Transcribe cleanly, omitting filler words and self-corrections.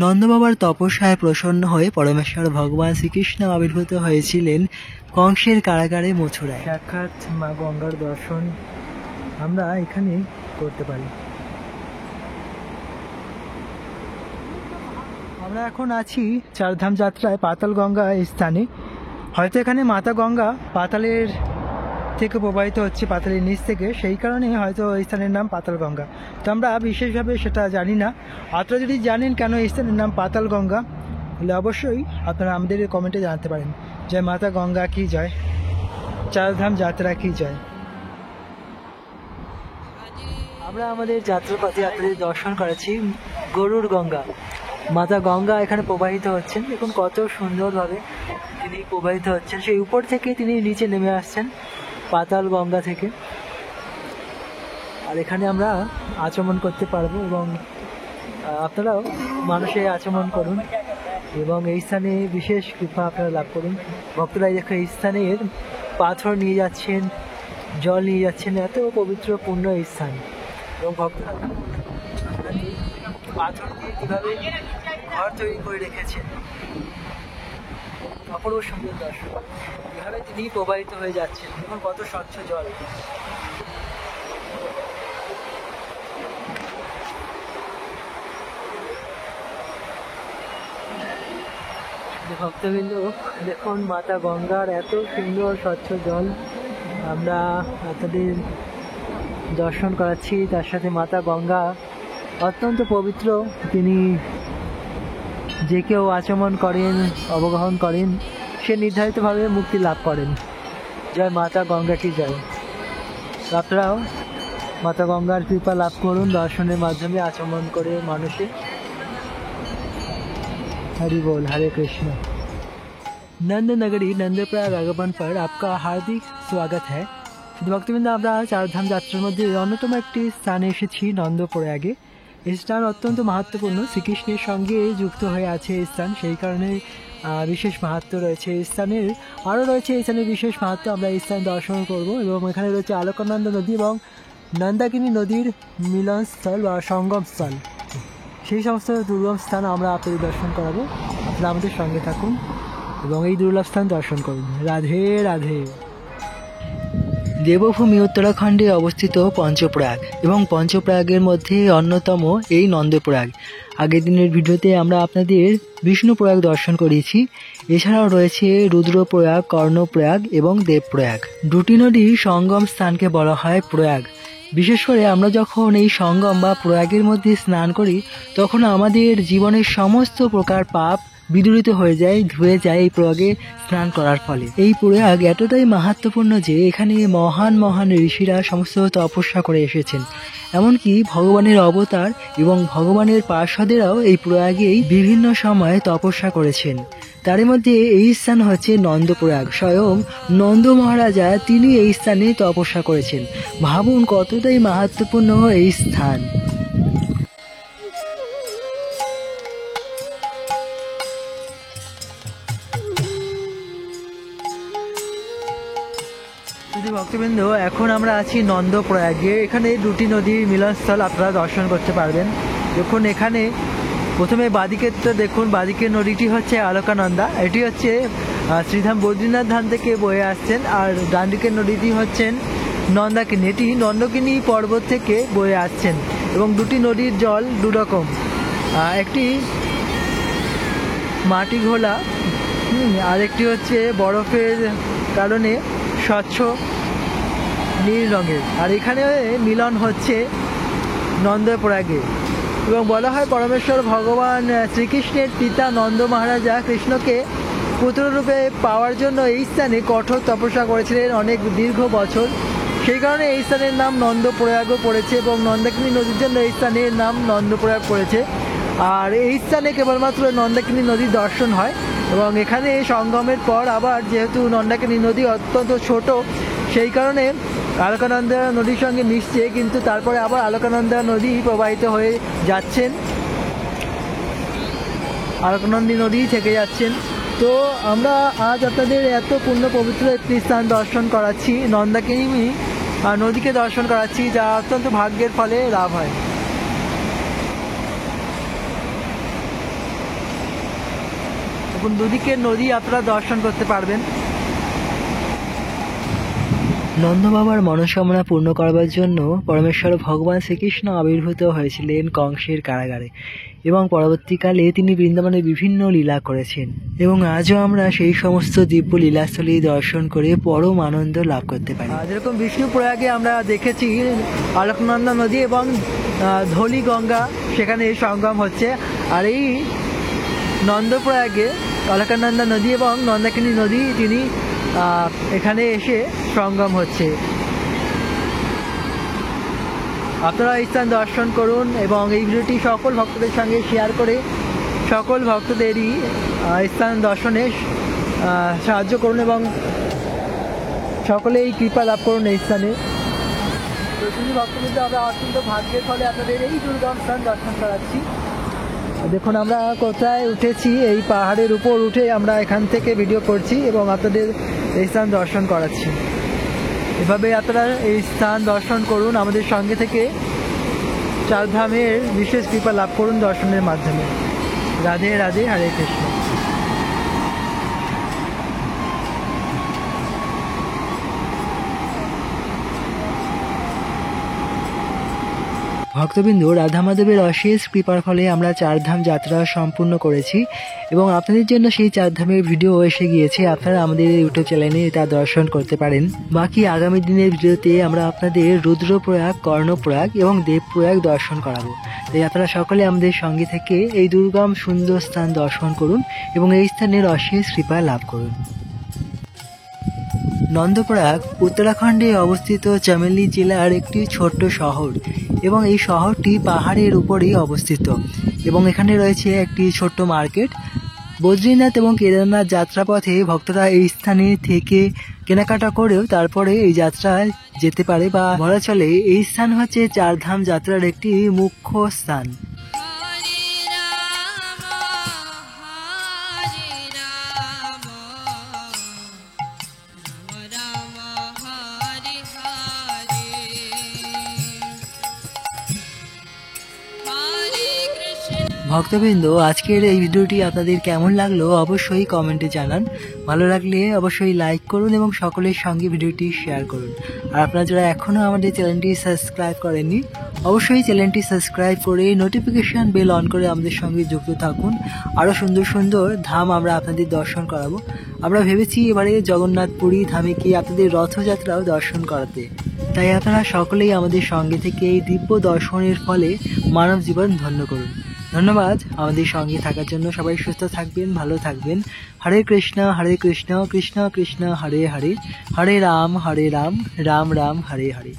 নন্দবাবার তপস্যায় প্রসন্ন হয়ে পরমেশ্বর ভগবান শ্রীকৃষ্ণ আবির্ভূত হয়েছিলেন কংসের কারাগারে মথুরায়। সাক্ষাৎ মা গঙ্গার দর্শন আমরা এখানে করতে পারি। আমরা এখন আছি চারধাম যাত্রায় পাতাল গঙ্গা স্থানে। হয়তো এখানে মাতা গঙ্গা পাতালের থেকে প্রবাহিত হচ্ছে, পাতালের নিচ থেকে, সেই কারণে হয়তো এই স্থানের নাম পাতাল গঙ্গা। তো আমরা বিশেষভাবে সেটা জানি না। আপনারা যদি জানেন কেন এই স্থানের নাম পাতাল গঙ্গা, তাহলে অবশ্যই আপনারা আমাদের কমেন্টে জানাতে পারেন। জয় মাতা গঙ্গা কি জয়, চারধাম যাত্রা কি জয়। আমরা আমাদের যাত্রাপথে আপনাদের দর্শন করেছি গরুর গঙ্গা। মাতা গঙ্গা এখানে প্রবাহিত হচ্ছেন, দেখুন কত সুন্দরভাবে তিনি প্রবাহিত হচ্ছেন। সেই উপর থেকে তিনি নিচে নেমে আসছেন পাতাল গঙ্গা থেকে। আর এখানে আমরা আচমন করতে পারবো এবং আপনারাও মানুষে আচমন করুন এবং এই স্থানে বিশেষ কৃপা আপনারা লাভ করুন। ভক্তরা দেখুন এই স্থানের পাথর নিয়ে যাচ্ছেন, জল নিয়ে যাচ্ছেন, এত পবিত্র পূর্ণ এই স্থান। এবং ভক্তরা পাথর দিয়ে কীভাবে ঘর তৈরি করে রেখেছেন, অপূর্ব সুন্দর দর্শন। এভাবে তিনি প্রবাহিত হয়ে যাচ্ছেন, দেখুন কত স্বচ্ছ জল। ভক্তবৃন্দ দেখুন মাতা গঙ্গার এত সুন্দর স্বচ্ছ জল আমরা আপনাদের দর্শন করাচ্ছি। তার সাথে মাতা গঙ্গা অত্যন্ত পবিত্র, তিনি যে কেউ আচমন করেন, অবগাহন করেন, সে নির্ধারিতভাবে মুক্তি লাভ করেন। জয় মাতা গঙ্গা কি জয়। আপনারাও মাতা গঙ্গার কৃপা লাভ করুন দর্শনের মাধ্যমে, আচমন করে মানুষে। हरि बोल, हरे कृष्ण। नंद नगरी नंदप्रयाग आगमन पर आपका हार्दिक स्वागत है। ভক্তবৃন্দ আমরা চারধাম যাত্রার মধ্যে অন্যতম একটি স্থানে এসেছি নন্দপ্রয়াগে। এই স্থান অত্যন্ত মাহাত্ম্যপূর্ণ, শ্রীকৃষ্ণের সঙ্গে যুক্ত হয়ে আছে এই স্থান, সেই কারণে বিশেষ মাহাত্ম্য রয়েছে এই স্থানের। আরও রয়েছে এই স্থানের বিশেষ মাহাত্ম্য, আমরা এই স্থান দর্শন করব। এবং এখানে রয়েছে আলোকানন্দ নদী এবং নন্দাকিনী নদীর মিলনস্থল বা সঙ্গমস্থল, সেই সমস্ত দুর্গম স্থান আমরা আপনাদের দর্শন করাবো। আপনারা আমাদের সঙ্গে থাকুন এবং এই দুর্লভ স্থান দর্শন করুন। রাধে রাধে। দেবভূমি উত্তরাখণ্ডে অবস্থিত পঞ্চপ্রয়াগ এবং পঞ্চপ্রয়াগের মধ্যে অন্যতম এই নন্দপ্রয়াগ। আগের দিনের ভিডিওতে আমরা আপনাদের বিষ্ণুপ্রয়াগ দর্শন করিয়েছি। এছাড়াও রয়েছে রুদ্রপ্রয়াগ, কর্ণপ্রয়াগ এবং দেবপ্রয়াগ। দুটি নদীর সঙ্গম স্থানকে বলা হয় প্রয়াগ। বিশেষ করে আমরা যখন এই সঙ্গম বা প্রয়াগের মধ্যে স্নান করি, তখন আমাদের জীবনের সমস্ত প্রকার পাপ বিদূরিত হয়ে যায়, ধুয়ে যায় এই প্রয়াগে স্নান করার ফলে। এই প্রয়াগ এতটাই মাহাত্ম্যপূর্ণ যে এখানে মহান মহান ঋষিরা সমস্ত তপস্যা করে এসেছেন। এমনকি ভগবানের অবতার এবং ভগবানের পার্ষদেরাও এই প্রয়াগেই বিভিন্ন সময়ে তপস্যা করেছেন। তার মধ্যে এই স্থান হচ্ছে নন্দপ্রয়াগ। স্বয়ং নন্দ মহারাজা তিনি এই স্থানে তপস্যা করেছেন। ভাবুন কতটাই মাহাত্ম্যপূর্ণ এই স্থান। ভক্তবৃন্দ এখন আমরা আছি নন্দপ্রয়াগে। এখানে দুটি নদীর মিলনস্থল আপনারা দর্শন করতে পারবেন। দেখুন এখানে প্রথমে বাদিকের তো দেখুন, বাদিকের নদীটি হচ্ছে আলোকানন্দা, এটি হচ্ছে শ্রীধাম বদ্রীনাথ ধাম থেকে বয়ে আসছেন। আর ডান দিকের নদীটি হচ্ছেন নন্দাকিনী, এটি নন্দকিনী পর্বত থেকে বয়ে আসছেন। এবং দুটি নদীর জল দুরকম, একটি মাটি ঘোলা, আরেকটি হচ্ছে বরফের কারণে স্বচ্ছ নীল রঙের। আর এখানে মিলন হচ্ছে নন্দপ্রয়াগে। এবং বলা হয় পরমেশ্বর ভগবান শ্রীকৃষ্ণের পিতা নন্দ মহারাজা কৃষ্ণকে পুত্ররূপে পাওয়ার জন্য এই স্থানে কঠোর তপস্যা করেছিলেন অনেক দীর্ঘ বছর। সেই কারণে এই স্থানের নাম নন্দপ্রয়াগও পড়েছে এবং নন্দাকিনী নদীর জন্য এই স্থানের নাম নন্দপ্রয়াগ পড়েছে। আর এই স্থানে কেবলমাত্র নন্দাকিনী নদীর দর্শন হয় এবং এখানে সঙ্গমের পর আবার যেহেতু নন্দাকিনী নদী অত্যন্ত ছোট, সেই কারণে আলোকানন্দা নদীর সঙ্গে মিশছে, কিন্তু তারপরে আবার আলোকানন্দা নদী প্রবাহিত হয়ে যাচ্ছেন, আলোকানন্দী নদী থেকে যাচ্ছেন। তো আমরা আজ আপনাদের এত পূর্ণ পবিত্র একটি স্থান দর্শন করাচ্ছি, নন্দাকিনী নদীকে দর্শন করাচ্ছি, যা অত্যন্ত ভাগ্যের ফলে লাভ হয়। দুদিকে নদী আপনারা দর্শন করতে পারবেন। নন্দ বাবার মনস্কামনা পূর্ণ করবার জন্য পরমেশ্বর ভগবান শ্রীকৃষ্ণ আবির্ভূত হয়েছিলেন কংসের কারাগারে এবং পরবর্তীকালে তিনি বৃন্দাবনে বিভিন্ন লীলা করেছেন এবং আজও আমরা সেই সমস্ত দিব্য লীলাস্থলী দর্শন করে পরম আনন্দ লাভ করতে পারি। যেরকম বিষ্ণুপ্রয়াগে আমরা দেখেছি অলকনন্দা নদী এবং ধলি গঙ্গা সেখানে সঙ্গম হচ্ছে, আর এই নন্দপ্রয়াগে অলকনন্দা নদী এবং নন্দাকিনী নদী তিনি এখানে এসে সঙ্গম হচ্ছে। আপনারা এই স্থান দর্শন করুন এবং এই ভিডিওটি সকল ভক্তদের সঙ্গে শেয়ার করে সকল ভক্তদেরই স্থান দর্শনে সাহায্য করুন এবং সকলেই কৃপা লাভ করুন এই স্থানে। প্রতিটি ভক্তবৃন্দ, আমরা অত্যন্ত ভাগ্যের ফলে আপনাদের এই দুর্গম স্থান দর্শন করাচ্ছি। দেখুন আমরা কোথায় উঠেছি, এই পাহাড়ের উপর উঠে আমরা এখান থেকে ভিডিও করছি এবং আপনাদের এই স্থান দর্শন করাচ্ছি। এভাবে আপনারা এই স্থান দর্শন করুন, আমাদের সঙ্গে থেকে চারধামের বিশেষ কৃপা লাভ করুন দর্শনের মাধ্যমে। রাধে রাধে, হরে কৃষ্ণ। ভক্তবৃন্দ, রাধা মাধবের অশেষ কৃপার ফলে আমরা চারধাম যাত্রা সম্পূর্ণ করেছি এবং আপনাদের জন্য সেই চারধামের ভিডিও এসে গিয়েছে। আপনারা আমাদের ইউটিউব চ্যানেলে তা দর্শন করতে পারেন। বাকি আগামী দিনের ভিডিওতে আমরা আপনাদের রুদ্রপ্রয়াগ, কর্ণপ্রয়াগ এবং দেবপ্রয়াগ দর্শন করাবো। তাই আপনারা সকলে আমাদের সঙ্গে থেকে এই দুর্গম সুন্দর স্থান দর্শন করুন এবং এই স্থানের অশেষ কৃপা লাভ করুন। নন্দপ্রয়াগ উত্তরাখণ্ডে অবস্থিত চামেলি জেলার একটি ছোট্ট শহর এবং এই শহরটি পাহাড়ের উপরেই অবস্থিত এবং এখানে রয়েছে একটি ছোট্ট মার্কেট। বদ্রীনাথ এবং কেদারনাথ যাত্রাপথে ভক্তরা এই স্থানে থেকে কেনাকাটা করেও তারপরে এই যাত্রায় যেতে পারে, বা বলা চলে এই স্থান হচ্ছে চারধাম যাত্রার একটি মুখ্য স্থান। ভক্তবৃন্দ, আজকের এই ভিডিওটি আপনাদের কেমন লাগলো অবশ্যই কমেন্টে জানান। ভালো লাগলে অবশ্যই লাইক করুন এবং সকলের সঙ্গে ভিডিওটি শেয়ার করুন। আর আপনারা যারা এখনও আমাদের চ্যানেলটি সাবস্ক্রাইব করেননি অবশ্যই চ্যানেলটি সাবস্ক্রাইব করে নোটিফিকেশান বেল অন করে আমাদের সঙ্গে যুক্ত থাকুন। আরও সুন্দর সুন্দর ধাম আমরা আপনাদের দর্শন করাবো। আমরা ভেবেছি এবারে জগন্নাথপুরী ধামে কি আপনাদের রথযাত্রাও দর্শন করাতে। তাই আপনারা সকলেই আমাদের সঙ্গে থেকে এই দিব্য দর্শনের ফলে মানব জীবন ধন্য করুন। ধন্যবাদ আমাদের সঙ্গে থাকার জন্য। সবাই সুস্থ থাকবেন, ভালো থাকবেন। হরে কৃষ্ণ কৃষ্ণ কৃষ্ণ হরে হরে, হরে রাম রাম রাম হরে হরে।